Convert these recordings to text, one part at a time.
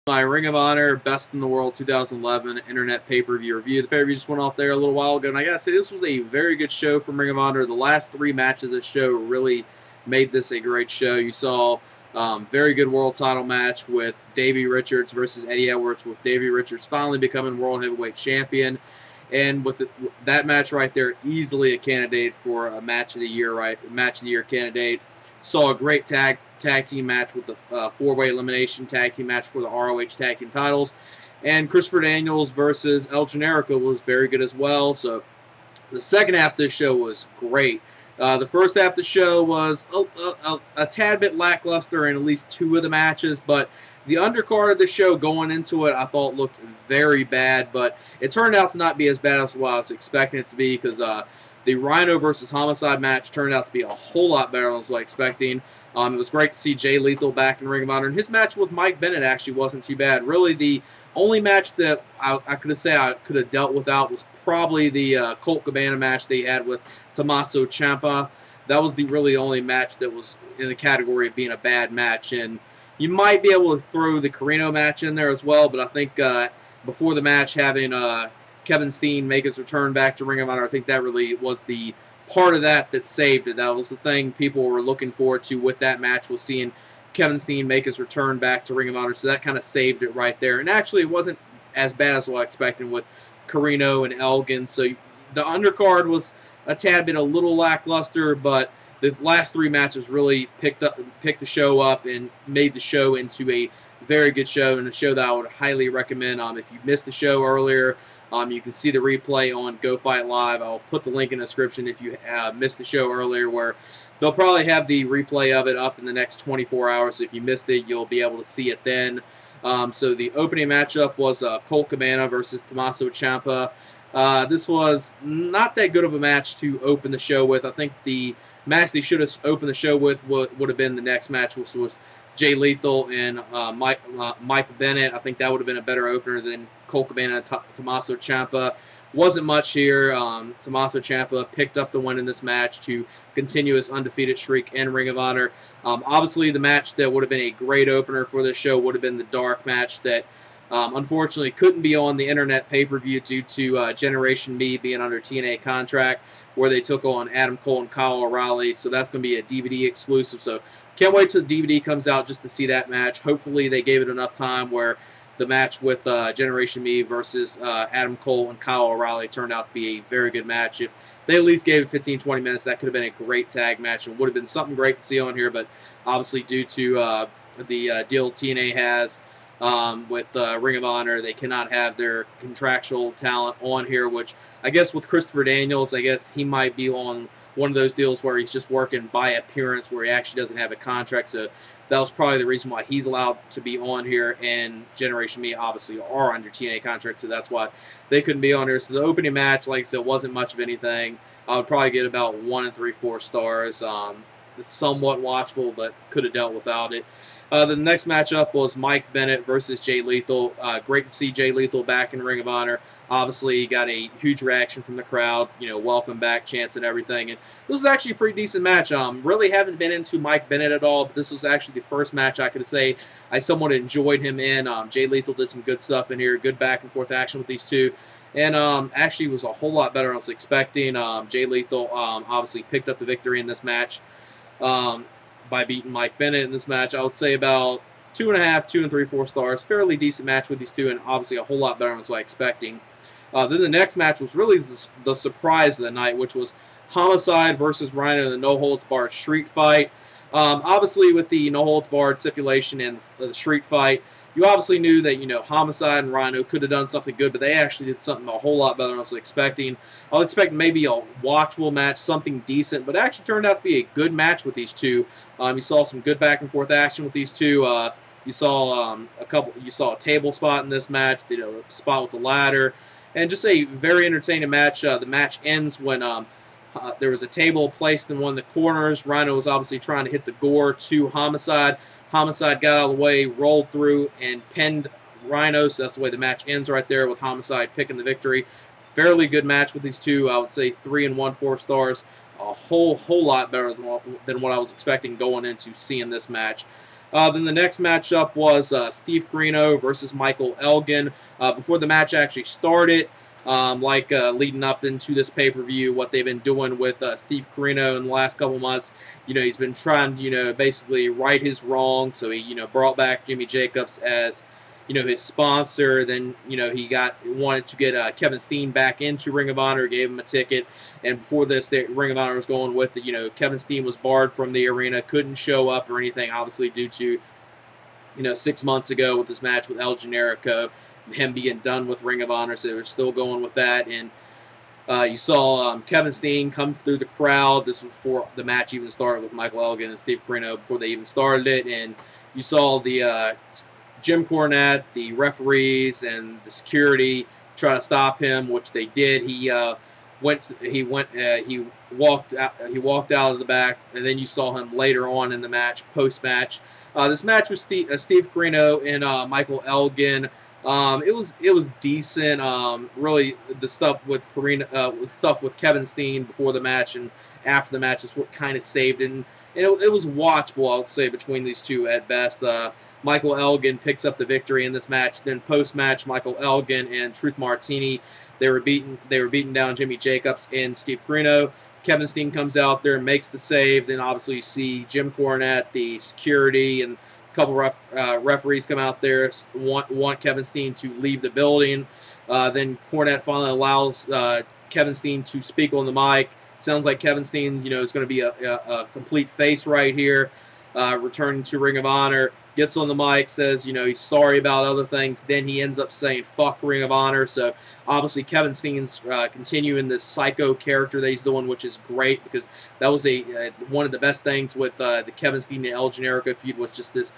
My Ring of Honor Best in the World 2011 Internet Pay-Per-View review. The pay-per-view just went off there a little while ago, and I gotta say this was a very good show from Ring of Honor. The last three matches of this show really made this a great show. You saw very good world title match with Davey Richards versus Eddie Edwards, with Davey Richards finally becoming World Heavyweight Champion. And with that match right there, easily a candidate for a Match of the Year, Match of the Year candidate. Saw a great tag team match with the four-way elimination tag team match for the ROH tag team titles. And Christopher Daniels versus El Generico was very good as well. So the second half of this show was great. The first half of the show was a tad bit lackluster in at least two of the matches, but the undercard of the show going into it I thought looked very bad, but it turned out to not be as bad as what I was expecting it to be, because the Rhino versus Homicide match turned out to be a whole lot better than I was expecting. It was great to see Jay Lethal back in Ring of Honor, and his match with Mike Bennett actually wasn't too bad. Really, the only match that I could have dealt without was probably the Colt Cabana match they had with Tommaso Ciampa. That was really the only match that was in the category of being a bad match, and you might be able to throw the Corino match in there as well, but I think before the match, having Kevin Steen make his return back to Ring of Honor, I think that really was the part of that saved it. That was the thing people were looking forward to with that match, was seeing Kevin Steen make his return back to Ring of Honor, so that kind of saved it right there. And actually, it wasn't as bad as what I expected with Corino and Elgin, so the undercard was a tad bit a little lackluster, but the last three matches really picked the show up and made the show into a very good show, and a show that I would highly recommend. If you missed the show earlier, you can see the replay on Go Fight Live. I'll put the link in the description if you missed the show earlier, where they'll probably have the replay of it up in the next 24 hours. So if you missed it, you'll be able to see it then. So the opening matchup was Colt Cabana versus Tommaso Ciampa. This was not that good of a match to open the show with. I think the match they should have opened the show with would have been the next match, which was Jay Lethal and Mike Bennett. I think that would have been a better opener than Colt Cabana and Tommaso Ciampa. Wasn't much here. Tommaso Ciampa picked up the win in this match to continue his undefeated streak in Ring of Honor. Obviously, the match that would have been a great opener for this show would have been the dark match that unfortunately couldn't be on the internet pay-per-view due to Generation Me being under TNA contract, where they took on Adam Cole and Kyle O'Reilly. So that's going to be a DVD exclusive. So can't wait till the DVD comes out just to see that match. Hopefully they gave it enough time where the match with Generation Me versus Adam Cole and Kyle O'Reilly turned out to be a very good match. If they at least gave it 15-20 minutes, that could have been a great tag match and would have been something great to see on here. But obviously, due to the deal TNA has with Ring of Honor, they cannot have their contractual talent on here, which I guess with Christopher Daniels, I guess he might be on one of those deals where he's just working by appearance, where he actually doesn't have a contract. So that was probably the reason why he's allowed to be on here, and Generation Me obviously are under TNA contract, so that's why they couldn't be on here. So the opening match, like I said, wasn't much of anything. I would probably get about 1 3/4 stars. It's somewhat watchable, but could have dealt without it. The next matchup was Mike Bennett versus Jay Lethal. Great to see Jay Lethal back in Ring of Honor. Obviously, he got a huge reaction from the crowd, welcome back chants and everything. And this was actually a pretty decent match. Really haven't been into Mike Bennett at all, but this was actually the first match I could say I somewhat enjoyed him in. Jay Lethal did some good stuff in here, good back and forth action with these two. And actually was a whole lot better than I was expecting. Jay Lethal obviously picked up the victory in this match by beating Mike Bennett in this match. I would say about 2.5, 2 3/4 stars. Fairly decent match with these two, and obviously a whole lot better than I was expecting. Then the next match was really the surprise of the night, which was Homicide versus Rhino in the no-holds-barred street fight. Obviously, with the no-holds-barred stipulation and the street fight, you obviously knew that, Homicide and Rhino could have done something good, but they actually did something a whole lot better than I was expecting. I was expecting maybe a watchable match, something decent, but it actually turned out to be a good match with these two. You saw some good back-and-forth action with these two. You saw a table spot in this match, a spot with the ladder, and just a very entertaining match. The match ends when there was a table placed in one of the corners. Rhino was obviously trying to hit the gore to Homicide. Homicide got out of the way, rolled through, and pinned Rhino. So that's the way the match ends right there, with Homicide picking the victory. Fairly good match with these two. I would say 3 1/4 stars. A whole lot better than what I was expecting going into seeing this match. Then the next matchup was Steve Corino versus Michael Elgin. Before the match actually started, leading up into this pay-per-view, what they've been doing with Steve Corino in the last couple months, he's been trying to, basically right his wrong. So he, brought back Jimmy Jacobs as, his sponsor. Then, he wanted to get Kevin Steen back into Ring of Honor, gave him a ticket. And before this, the Ring of Honor was going with the, Kevin Steen was barred from the arena, couldn't show up or anything, obviously due to, 6 months ago with this match with El Generico, him being done with Ring of Honor, so they're still going with that. And you saw Kevin Steen come through the crowd. This was before the match even started with Michael Elgin and Steve Corino, before they even started it. And you saw the Jim Cornette, the referees, and the security try to stop him, which they did. He walked out of the back, and then you saw him later on in the match, post-match. This match was Steve Corino and Michael Elgin. It was decent. Really, the stuff with stuff with Kevin Steen before the match and after the match is what kind of saved it. And it was watchable, I would say, between these two at best. Michael Elgin picks up the victory in this match. Then post-match, Michael Elgin and Truth Martini, they were beating down Jimmy Jacobs and Steve Corino. Kevin Steen comes out there and makes the save. Then obviously you see Jim Cornette, the security, and a couple referees come out there, want Kevin Steen to leave the building. Then Cornette finally allows Kevin Steen to speak on the mic. Sounds like Kevin Steen, is going to be a complete face right here, returning to Ring of Honor. Gets on the mic, says, he's sorry about other things. Then he ends up saying, fuck Ring of Honor. So, obviously, Kevin Steen's continuing this psycho character that he's doing, which is great, because that was one of the best things with the Kevin Steen and El Generico feud, was just this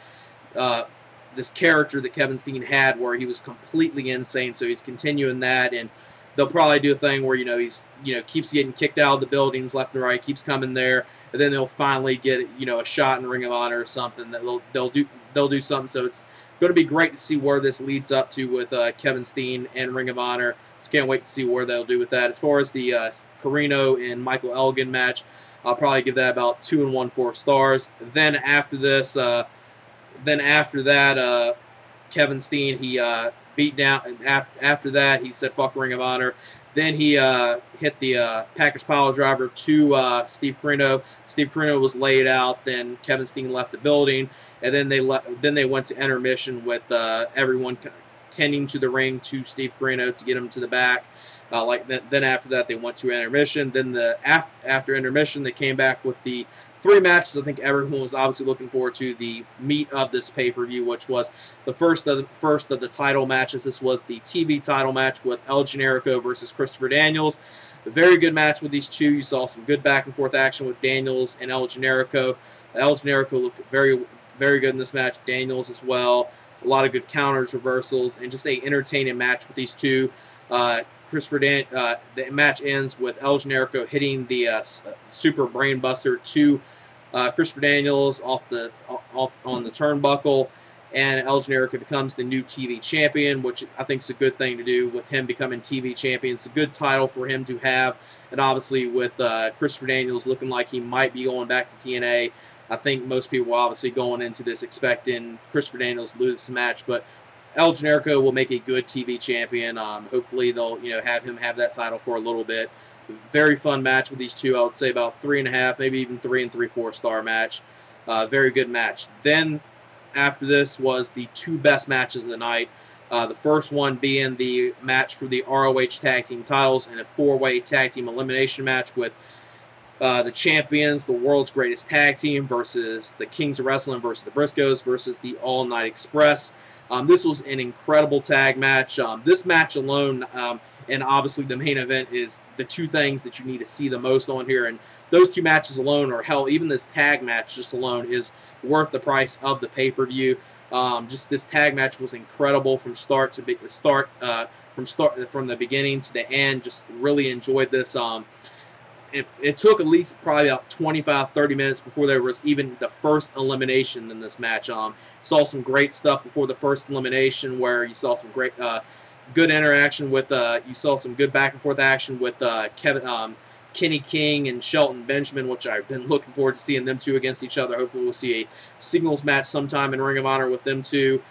this character that Kevin Steen had where he was completely insane. So, he's continuing that, and they'll probably do a thing where, he's, keeps getting kicked out of the buildings left and right, keeps coming there, and then they'll finally get, a shot in Ring of Honor or something that they'll do something. So it's going to be great to see where this leads up to with Kevin Steen and Ring of Honor. Just can't wait to see where they'll do with that. As far as the Corino and Michael Elgin match, I'll probably give that about 2 1/4 stars. Then after this, Kevin Steen, he beat down. And after that, he said fuck Ring of Honor. Then he hit the package pile driver to Steve Corino. Steve Corino was laid out. Then Kevin Steen left the building, and then they went to intermission with everyone tending to the ring to Steve Corino to get him to the back. Then after that, they went to intermission. Then after intermission, they came back with the 3 matches I think everyone was obviously looking forward to, the meat of this pay-per-view, which was the first of the title matches. This was the TV title match with El Generico versus Christopher Daniels. A very good match with these two. You saw some good back-and-forth action with Daniels and El Generico. El Generico looked very, very good in this match. Daniels as well. A lot of good counters, reversals, and just an entertaining match with these two. The match ends with El Generico hitting the Super Brainbuster to Christopher Daniels on the turnbuckle, and El Generico becomes the new TV champion, which I think is a good thing to do with him becoming TV champion. It's a good title for him to have, and obviously with Christopher Daniels looking like he might be going back to TNA, I think most people are obviously going into this expecting Christopher Daniels to lose this match, but El Generico will make a good TV champion. Hopefully they'll have him have that title for a little bit. Very fun match with these two. I would say about 3.5, maybe even 3 3/4 star match. Very good match. Then after this was the 2 best matches of the night. The first one being the match for the ROH tag team titles in a 4-way tag team elimination match with the champions, the world's greatest tag team, versus the Kings of Wrestling versus the Briscoes versus the All Night Express. This was an incredible tag match. This match alone, and obviously the main event, is the 2 things that you need to see the most on here. And those 2 matches alone, or hell, even this tag match just alone, is worth the price of the pay-per-view. Just this tag match was incredible from from the beginning to the end. Just really enjoyed this. It took at least probably about 25-30 minutes before there was even the first elimination in this match. Saw some great stuff before the first elimination, where you saw some great, good interaction with. You saw some good back and forth action with Kenny King and Shelton Benjamin, which I've been looking forward to seeing them two against each other. Hopefully we'll see a singles match sometime in Ring of Honor with them two.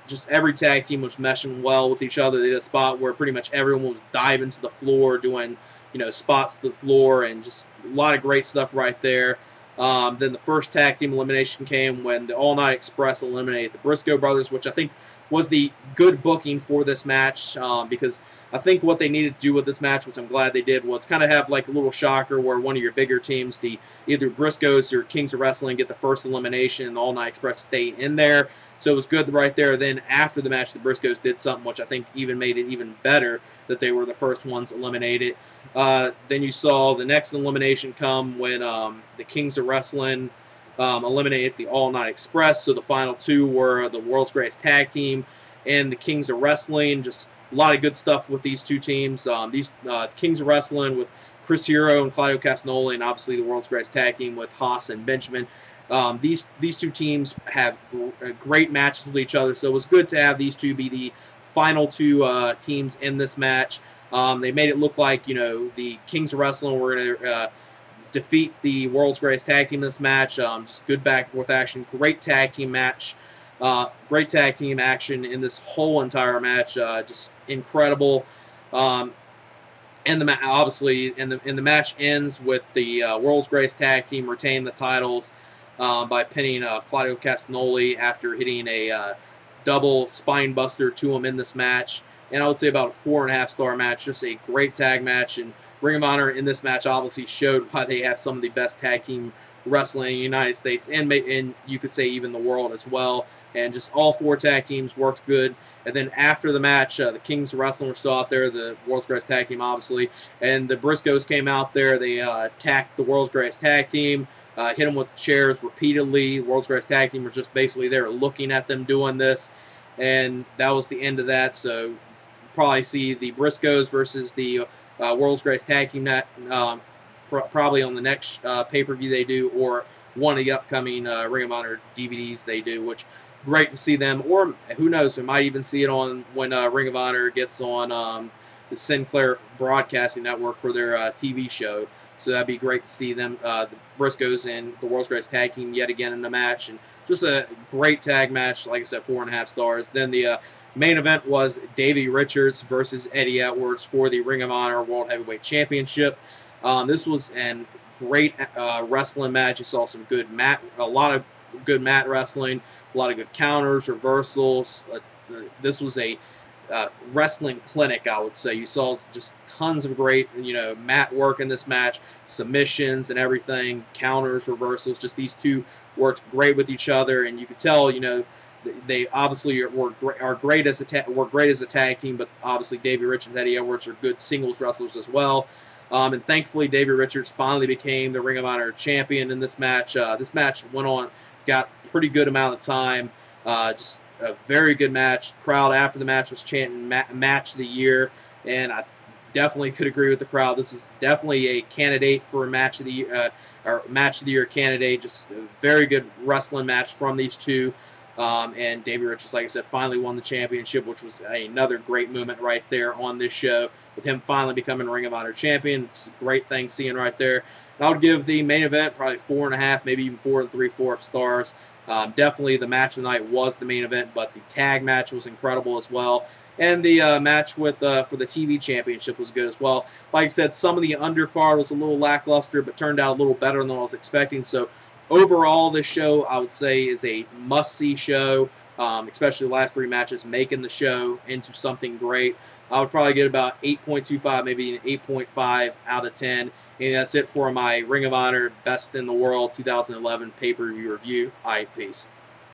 Just every tag team was meshing well with each other. They did a spot where pretty much everyone was diving to the floor, doing, you know, spots to the floor, and just a lot of great stuff right there. Then the first tag team elimination came when the All Night Express eliminated the Briscoe brothers, which I think was the good booking for this match, because I think what they needed to do with this match, which I'm glad they did, was kind of have like a little shocker where one of your bigger teams, the either Briscoes or Kings of Wrestling, get the first elimination and the All Night Express stay in there. So it was good right there. Then after the match, the Briscoes did something which I think even made it even better, that they were the first ones eliminated. Then you saw the next elimination come when the Kings of Wrestling eliminated the All Night Express. So the final two were the World's Greatest Tag Team and the Kings of Wrestling. Just a lot of good stuff with these two teams. The Kings of Wrestling with Chris Hero and Claudio Castagnoli, and obviously the World's Greatest Tag Team with Haas and Benjamin. These two teams have great matches with each other, so it was good to have these two be the final two teams in this match. They made it look like, you know, the Kings of Wrestling were going to defeat the World's Greatest Tag Team in this match. Just good back and forth action. Great tag team match. Great tag team action in this whole entire match. Just incredible. And obviously, the match ends with the World's Greatest Tag Team retaining the titles by pinning Claudio Castagnoli after hitting a double spine buster to him in this match. And I would say about a 4.5-star match. Just a great tag match. And Ring of Honor in this match obviously showed why they have some of the best tag team wrestling in the United States, and you could say even the world as well. And just all four tag teams worked good. And then after the match, the Kings of Wrestling were still out there, the World's Greatest Tag Team, obviously. And the Briscoes came out there. They attacked the World's Greatest Tag Team, hit them with chairs repeatedly. The World's Greatest Tag Team was just basically there looking at them doing this. And that was the end of that. So probably see the Briscoes versus the World's Greatest Tag Team probably on the next pay-per-view they do, or one of the upcoming Ring of Honor DVDs they do, which great to see them. Or who knows, we might even see it on when Ring of Honor gets on the Sinclair Broadcasting Network for their TV show. So that'd be great to see them, the Briscoes and the World's Greatest Tag Team yet again in the match. And just a great tag match, like I said, 4.5 stars. Then the main event was Davey Richards versus Eddie Edwards for the Ring of Honor World Heavyweight Championship. This was a great wrestling match. You saw some good a lot of good mat wrestling, a lot of good counters, reversals. This was a wrestling clinic, I would say. You saw just tons of great, you know, mat work in this match, submissions and everything, counters, reversals. Just these two worked great with each other, and you could tell, you know, they obviously were great as a tag team, but obviously Davey Richards and Eddie Edwards are good singles wrestlers as well. And thankfully, Davey Richards finally became the Ring of Honor champion in this match. This match went on, got a pretty good amount of time. Just a very good match. The crowd after the match was chanting match of the year, and I definitely could agree with the crowd. This is definitely a candidate for a match of the year, or match of the year candidate. Just a very good wrestling match from these two. And Davey Richards, like I said, finally won the championship, which was another great moment right there on this show, with him finally becoming Ring of Honor champion. It's a great thing seeing right there. And I would give the main event probably 4.5, maybe even 4 3/4 stars. Definitely the match of the night was the main event, but the tag match was incredible as well. And the match with for the TV championship was good as well. Like I said, some of the undercard was a little lackluster, but turned out a little better than I was expecting. So overall, this show, I would say, is a must-see show, especially the last 3 matches, making the show into something great. I would probably get about 8.25, maybe an 8.5 out of 10. And that's it for my Ring of Honor Best in the World 2011 pay-per-view review. Peace.